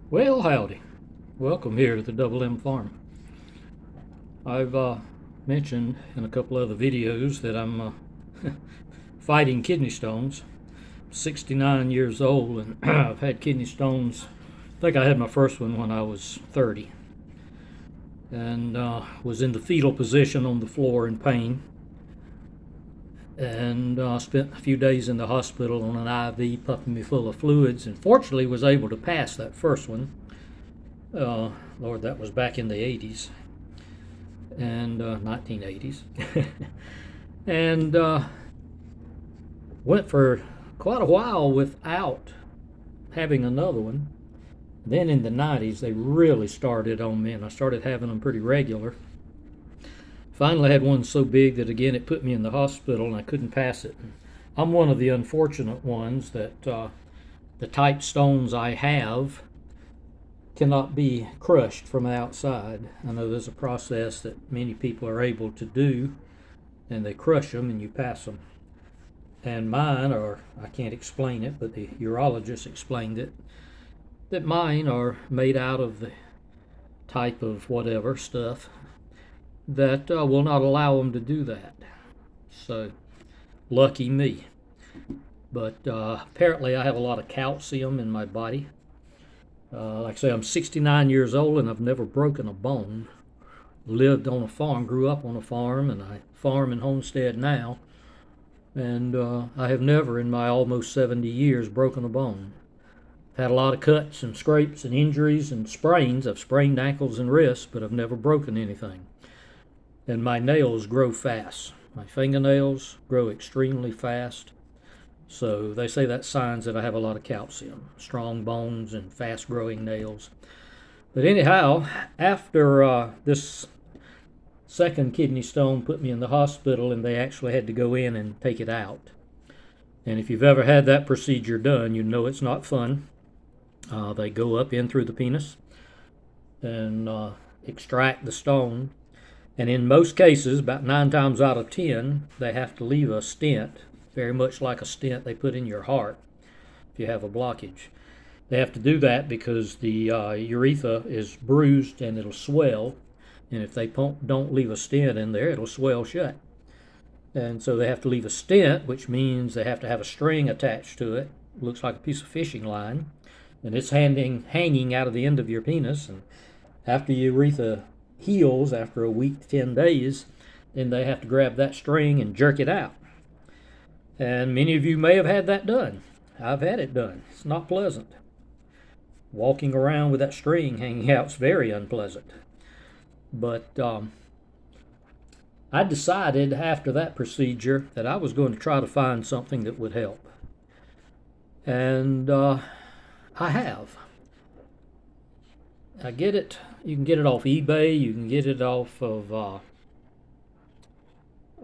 Well, howdy. Welcome here to the Double M Farm. I've mentioned in a couple other videos that I'm fighting kidney stones. 69 years old, and I've had kidney stones. I think I had my first one when I was 30, and was in the fetal position on the floor in pain, and spent a few days in the hospital on an IV pumping me full of fluids, and fortunately was able to pass that first one. Lord, that was back in the 80s and 1980s, and went for quite a while without having another one. Then in the 90s, they really started on me, and I started having them pretty regular. Finally, had one so big that again it put me in the hospital, and I couldn't pass it. I'm one of the unfortunate ones that the type stones I have cannot be crushed from the outside. I know there's a process that many people are able to do, and they crush them and you pass them. And mine are, I can't explain it, but the urologist explained it, that mine are made out of the type of whatever stuff that will not allow them to do that. So, lucky me. But apparently I have a lot of calcium in my body. Like I say, I'm 69 years old and I've never broken a bone. Lived on a farm, grew up on a farm, and I farm and homestead now. And I have never in my almost 70 years broken a bone. I've had a lot of cuts and scrapes and injuries and sprains. I've sprained ankles and wrists, but I've never broken anything. And my nails grow fast. My fingernails grow extremely fast. So they say that's signs that I have a lot of calcium, strong bones and fast growing nails. But anyhow, after this second kidney stone put me in the hospital, and they actually had to go in and take it out. And if you've ever had that procedure done, you know it's not fun. They go up in through the penis and extract the stone. And in most cases, about 9 times out of 10, they have to leave a stent, very much like a stent they put in your heart if you have a blockage. They have to do that because the urethra is bruised and it'll swell. And if they don't leave a stent in there, it'll swell shut. And so they have to leave a stent, which means they have to have a string attached to it. It looks like a piece of fishing line. And it's hanging out of the end of your penis. And after your urethra heals, after a week to 10 days, then they have to grab that string and jerk it out. And many of you may have had that done. I've had it done. It's not pleasant. Walking around with that string hanging out is very unpleasant. But I decided after that procedure that I was going to try to find something that would help. And I have. I get it. You can get it off eBay. You can get it off of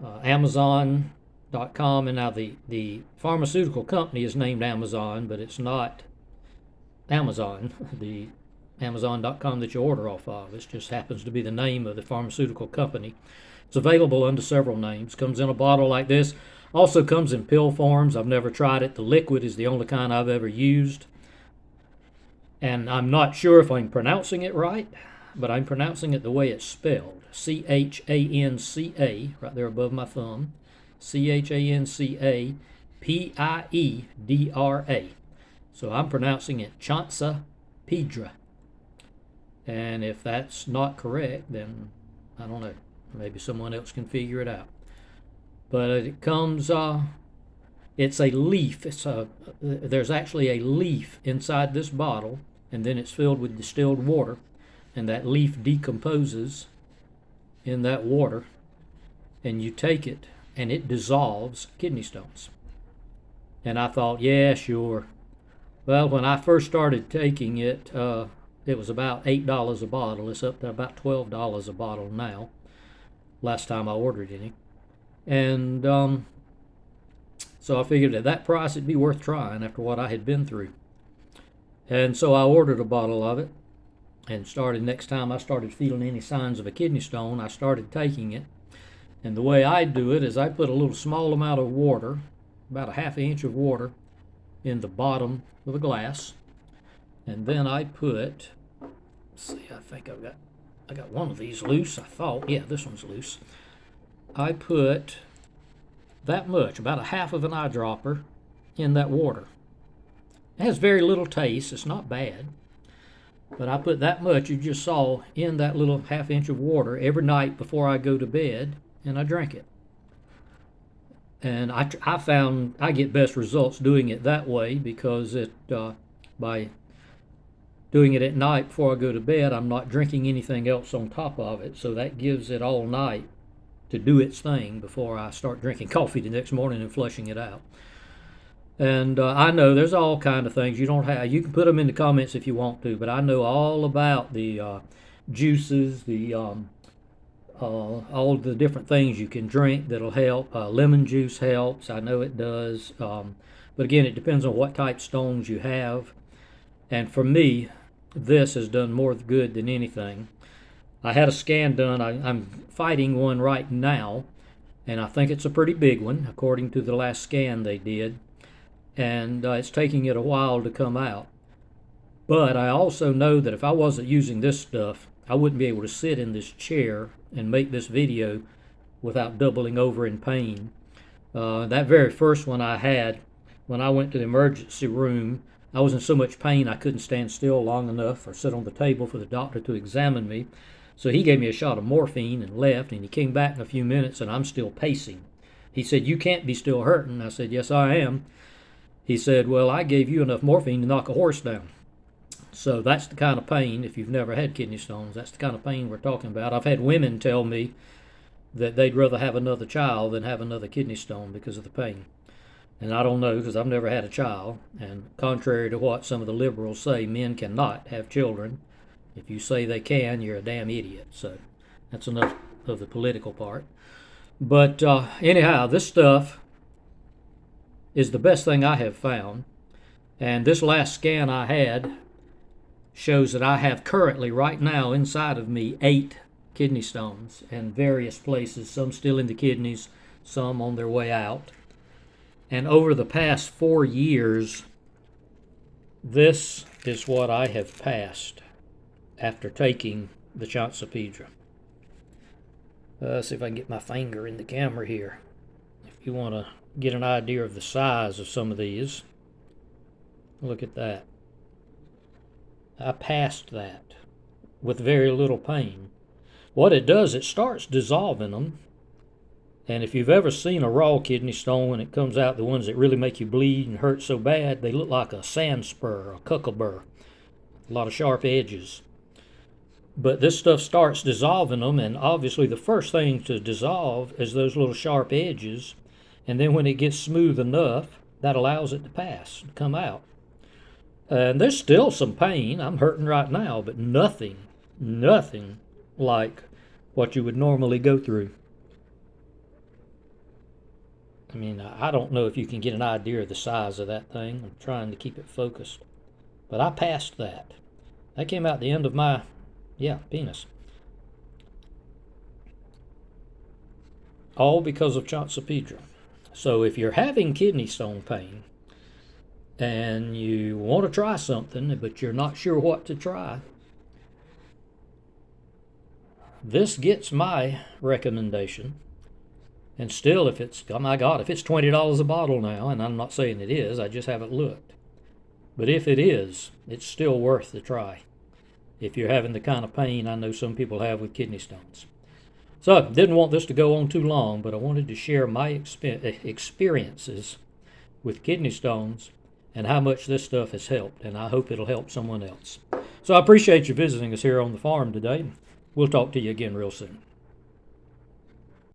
Amazon.com. And now the pharmaceutical company is named Amazon, but it's not Amazon, the Amazon.com that you order off of. It just happens to be the name of the pharmaceutical company. It's available under several names. Comes in a bottle like this. Also comes in pill forms. I've never tried it. The liquid is the only kind I've ever used. And I'm not sure if I'm pronouncing it right, but I'm pronouncing it the way it's spelled. Chanca, right there above my thumb. Chanca Piedra. So I'm pronouncing it Chanca Piedra. And if that's not correct, then I don't know. Maybe someone else can figure it out. But it comes, it's a leaf. There's actually a leaf inside this bottle, and then it's filled with distilled water, and that leaf decomposes in that water, and you take it, and it dissolves kidney stones. And I thought, yeah, sure. Well, when I first started taking it, it was about $8 a bottle. It's up to about $12 a bottle now, last time I ordered any. And so I figured at that price it'd be worth trying after what I had been through. And so I ordered a bottle of it, and next time I started feeling any signs of a kidney stone, I started taking it. And the way I do it is I put a little small amount of water, about a half inch of water, in the bottom of a glass. And then I put, let's see, I think I got one of these loose, I thought. Yeah, this one's loose. I put that much, about a half of an eyedropper, in that water. It has very little taste. It's not bad. But I put that much, you just saw, in that little half-inch of water every night before I go to bed, and I drink it. And I found I get best results doing it that way, because by doing it at night before I go to bed, I'm not drinking anything else on top of it. So that gives it all night to do its thing before I start drinking coffee the next morning and flushing it out. And I know there's all kind of things you don't have. You can put them in the comments if you want to, but I know all about the juices, the all the different things you can drink that'll help. Lemon juice helps. I know it does. But again, it depends on what type stones you have. And for me, this has done more good than anything. I had a scan done. I'm fighting one right now, and I think it's a pretty big one, according to the last scan they did. And it's taking it a while to come out. But I also know that if I wasn't using this stuff, I wouldn't be able to sit in this chair and make this video without doubling over in pain. That very first one I had, when I went to the emergency room, I was in so much pain I couldn't stand still long enough or sit on the table for the doctor to examine me. So he gave me a shot of morphine and left, and he came back in a few minutes, and I'm still pacing. He said, "You can't be still hurting." I said, "Yes, I am." He said, "Well, I gave you enough morphine to knock a horse down." So that's the kind of pain, if you've never had kidney stones, that's the kind of pain we're talking about. I've had women tell me that they'd rather have another child than have another kidney stone because of the pain. And I don't know, because I've never had a child. And contrary to what some of the liberals say, men cannot have children. If you say they can, you're a damn idiot. So that's enough of the political part. But anyhow, this stuff is the best thing I have found. And this last scan I had shows that I have currently, right now, inside of me, 8 kidney stones in various places, some still in the kidneys, some on their way out. And over the past 4 years, this is what I have passed after taking the Chanca Piedra. Let's see if I can get my finger in the camera here. If you want to get an idea of the size of some of these, look at that. I passed that with very little pain. What it does, it starts dissolving them. And if you've ever seen a raw kidney stone when it comes out, the ones that really make you bleed and hurt so bad, they look like a sand spur or a cuckleburr. A lot of sharp edges. But this stuff starts dissolving them, and obviously the first thing to dissolve is those little sharp edges. And then when it gets smooth enough, that allows it to pass, to come out. And there's still some pain. I'm hurting right now, but nothing like what you would normally go through. I mean, I don't know if you can get an idea of the size of that thing. I'm trying to keep it focused. But I passed that. That came out the end of my, penis. All because of Chanca Piedra. So if you're having kidney stone pain and you want to try something, but you're not sure what to try, this gets my recommendation. And still, if it's, oh my God, if it's $20 a bottle now, and I'm not saying it is, I just haven't looked. But if it is, it's still worth the try. If you're having the kind of pain I know some people have with kidney stones. So I didn't want this to go on too long, but I wanted to share my experiences with kidney stones and how much this stuff has helped, and I hope it'll help someone else. So I appreciate you visiting us here on the farm today. We'll talk to you again real soon.